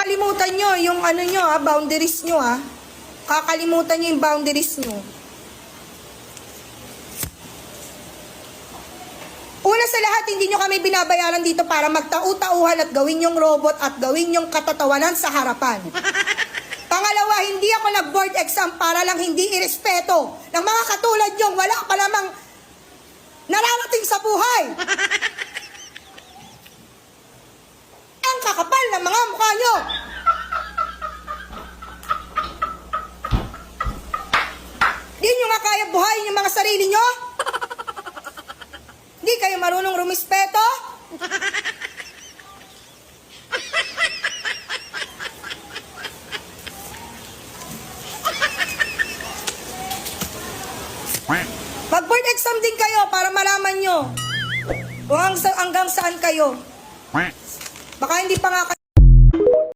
Kakalimutan nyo yung ano nyo boundaries nyo Kakalimutan nyo yung boundaries nyo. Una sa lahat, hindi nyo kami binabayaran dito para magtau-tauhan at gawin yung robot at gawin yung katatawanan sa harapan. Pangalawa, hindi ako nag-board exam para lang hindi irespeto ng mga katulad nyo. Wala pa lamang nararating sa buhay. Ang kakapal ng mga mukha nyo. Di nyo nga kaya buhayin yung mga sarili nyo? Hindi kayo marunong rumispeto? Mag-board exam din kayo para malaman nyo kung hanggang saan kayo. Baka hindi pa nga